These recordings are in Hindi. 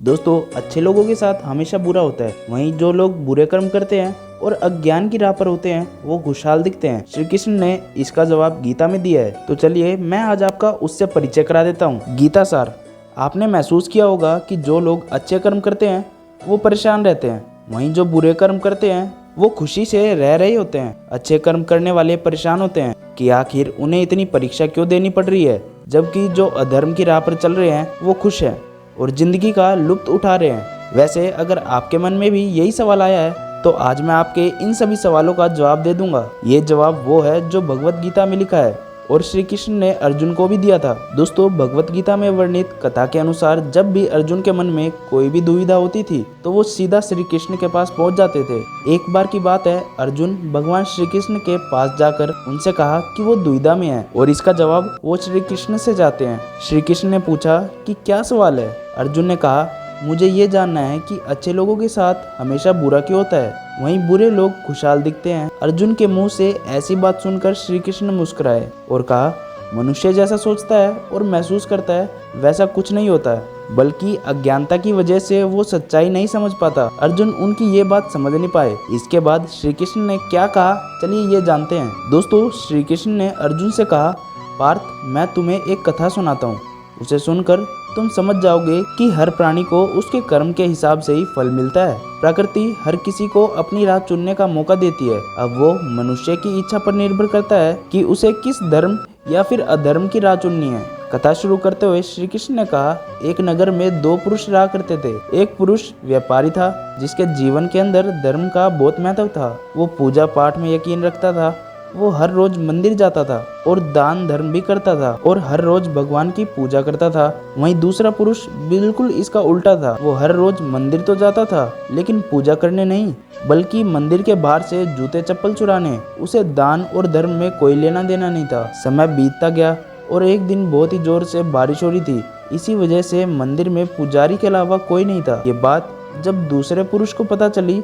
दोस्तों, अच्छे लोगों के साथ हमेशा बुरा होता है, वहीं जो लोग बुरे कर्म करते हैं और अज्ञान की राह पर होते हैं वो खुशहाल दिखते हैं। श्री कृष्ण ने इसका जवाब गीता में दिया है। तो चलिए मैं आज आपका उससे परिचय करा देता हूँ। गीता सार। आपने महसूस किया होगा कि जो लोग अच्छे कर्म करते हैं वो परेशान रहते हैं, वहीं जो बुरे कर्म करते हैं वो खुशी से रह रहे होते हैं। अच्छे कर्म करने वाले परेशान होते हैं कि आखिर उन्हें इतनी परीक्षा क्यों देनी पड़ रही है, जबकि जो अधर्म की राह पर चल रहे हैं वो खुश हैं और जिंदगी का लुत्फ उठा रहे हैं। वैसे अगर आपके मन में भी यही सवाल आया है तो आज मैं आपके इन सभी सवालों का जवाब दे दूंगा। ये जवाब वो है जो भगवत गीता में लिखा है और श्री कृष्ण ने अर्जुन को भी दिया था। दोस्तों, भगवत गीता में वर्णित कथा के अनुसार जब भी अर्जुन के मन में कोई भी दुविधा होती थी तो वो सीधा श्री कृष्ण के पास पहुंच जाते थे। एक बार की बात है, अर्जुन भगवान श्री कृष्ण के पास जाकर उनसे कहा कि वो दुविधा में है और इसका जवाब वो श्री कृष्ण से चाहते हैं। श्री कृष्ण ने पूछा कि क्या सवाल है। अर्जुन ने कहा, मुझे ये जानना है कि अच्छे लोगों के साथ हमेशा बुरा क्यों होता है, वहीं बुरे लोग खुशहाल दिखते हैं। अर्जुन के मुंह से ऐसी बात सुनकर श्री कृष्ण मुस्कुराए और कहा, मनुष्य जैसा सोचता है और महसूस करता है वैसा कुछ नहीं होता है, बल्कि अज्ञानता की वजह से वो सच्चाई नहीं समझ पाता। अर्जुन उनकी ये बात समझ नहीं पाए। इसके बाद श्री कृष्ण ने क्या कहा, चलिए ये जानते हैं। दोस्तों, श्री कृष्ण ने अर्जुन से कहा, पार्थ, मैं तुम्हें एक कथा सुनाता हूँ, उसे सुनकर तुम समझ जाओगे कि हर प्राणी को उसके कर्म के हिसाब से ही फल मिलता है। प्रकृति हर किसी को अपनी राह चुनने का मौका देती है। अब वो मनुष्य की इच्छा पर निर्भर करता है कि उसे किस धर्म या फिर अधर्म की राह चुननी है। कथा शुरू करते हुए श्री कृष्ण ने कहा, एक नगर में दो पुरुष रहा करते थे। एक पुरुष व्यापारी था जिसके जीवन के अंदर धर्म का बहुत महत्व था। वो पूजा पाठ में यकीन रखता था, वो हर रोज मंदिर जाता था और दान धर्म भी करता था और हर रोज भगवान की पूजा करता था। वहीं दूसरा पुरुष बिल्कुल इसका उल्टा था। वो हर रोज मंदिर तो जाता था लेकिन पूजा करने नहीं, बल्कि मंदिर के बाहर से जूते चप्पल चुराने। उसे दान और धर्म में कोई लेना देना नहीं था। समय बीतता गया और एक दिन बहुत ही जोर से बारिश हो रही थी। इसी वजह से मंदिर में पुजारी के अलावा कोई नहीं था। ये बात जब दूसरे पुरुष को पता चली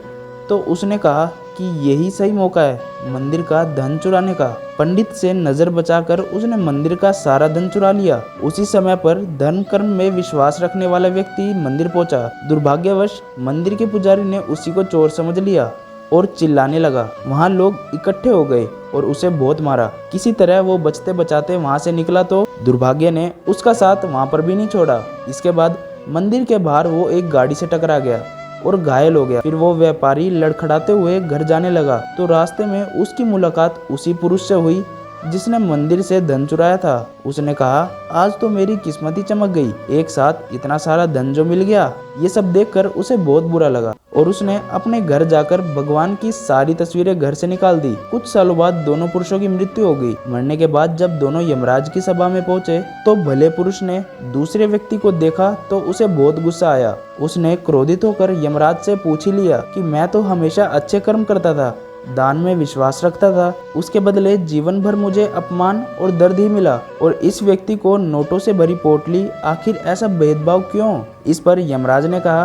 तो उसने कहा कि यही सही मौका है मंदिर का धन चुराने का। पंडित से नजर बचाकर उसने मंदिर का सारा धन चुरा लिया। उसी समय पर धर्म कर्म में विश्वास रखने वाला व्यक्ति मंदिर पहुंचा। दुर्भाग्यवश मंदिर के पुजारी ने उसी को चोर समझ लिया और चिल्लाने लगा। वहां लोग इकट्ठे हो गए और उसे बहुत मारा। किसी तरह वो बचते बचाते वहां से निकला तो दुर्भाग्य ने उसका साथ वहां पर भी नहीं छोड़ा। इसके बाद मंदिर के बाहर वो एक गाड़ी से टकरा गया और घायल हो गया। फिर वो व्यापारी लड़खड़ाते हुए घर जाने लगा तो रास्ते में उसकी मुलाकात उसी पुरुष से हुई जिसने मंदिर से धन चुराया था। उसने कहा, आज तो मेरी किस्मत ही चमक गई, एक साथ इतना सारा धन जो मिल गया। ये सब देखकर उसे बहुत बुरा लगा और उसने अपने घर जाकर भगवान की सारी तस्वीरें घर से निकाल दी। कुछ सालों बाद दोनों पुरुषों की मृत्यु हो गई। मरने के बाद जब दोनों यमराज की सभा में पहुंचे तो भले पुरुष ने दूसरे व्यक्ति को देखा तो उसे बहुत गुस्सा आया। उसने क्रोधित होकर यमराज से पूछ ही लिया कि मैं तो हमेशा अच्छे कर्म करता था, दान में विश्वास रखता था, उसके बदले जीवन भर मुझे अपमान और दर्द ही मिला, और इस व्यक्ति को नोटों से भरी पोटली, आखिर ऐसा भेदभाव क्यों? इस पर यमराज ने कहा,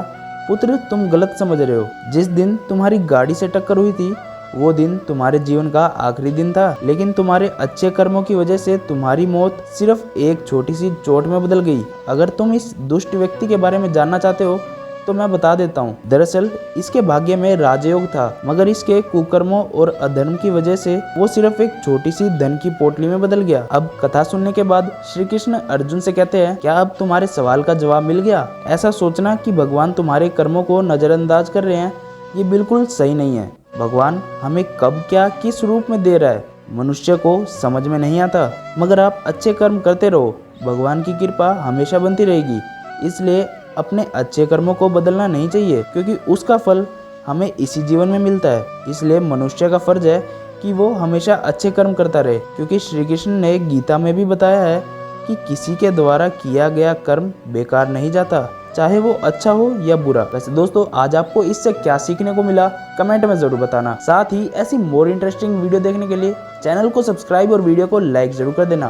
पुत्र, तुम गलत समझ रहे हो। जिस दिन तुम्हारी गाड़ी से टक्कर हुई थी वो दिन तुम्हारे जीवन का आखिरी दिन था, लेकिन तुम्हारे अच्छे कर्मों की वजह से तुम्हारी मौत सिर्फ एक छोटी सी चोट में बदल गई। अगर तुम इस दुष्ट व्यक्ति के बारे में जानना चाहते हो तो मैं बता देता हूँ। दरअसल इसके भाग्य में राजयोग था, मगर इसके कुकर्मों और अधर्म की वजह से वो सिर्फ एक छोटी सी धन की पोटली में बदल गया। अब कथा सुनने के बाद श्री कृष्ण अर्जुन से कहते हैं, क्या अब तुम्हारे सवाल का जवाब मिल गया? ऐसा सोचना कि भगवान तुम्हारे कर्मों को नजरअंदाज कर रहे हैं, ये बिल्कुल सही नहीं है। भगवान हमें कब क्या किस रूप में दे रहा है मनुष्य को समझ में नहीं आता, मगर आप अच्छे कर्म करते रहो, भगवान की कृपा हमेशा बनती रहेगी। इसलिए अपने अच्छे कर्मों को बदलना नहीं चाहिए, क्योंकि उसका फल हमें इसी जीवन में मिलता है। इसलिए मनुष्य का फर्ज है कि वो हमेशा अच्छे कर्म करता रहे, क्योंकि श्री कृष्ण ने गीता में भी बताया है कि किसी के द्वारा किया गया कर्म बेकार नहीं जाता, चाहे वो अच्छा हो या बुरा। वैसे दोस्तों, आज आपको इससे क्या सीखने को मिला कमेंट में जरूर बताना। साथ ही ऐसी मोर इंटरेस्टिंग वीडियो देखने के लिए चैनल को सब्सक्राइब और वीडियो को लाइक जरूर कर देना।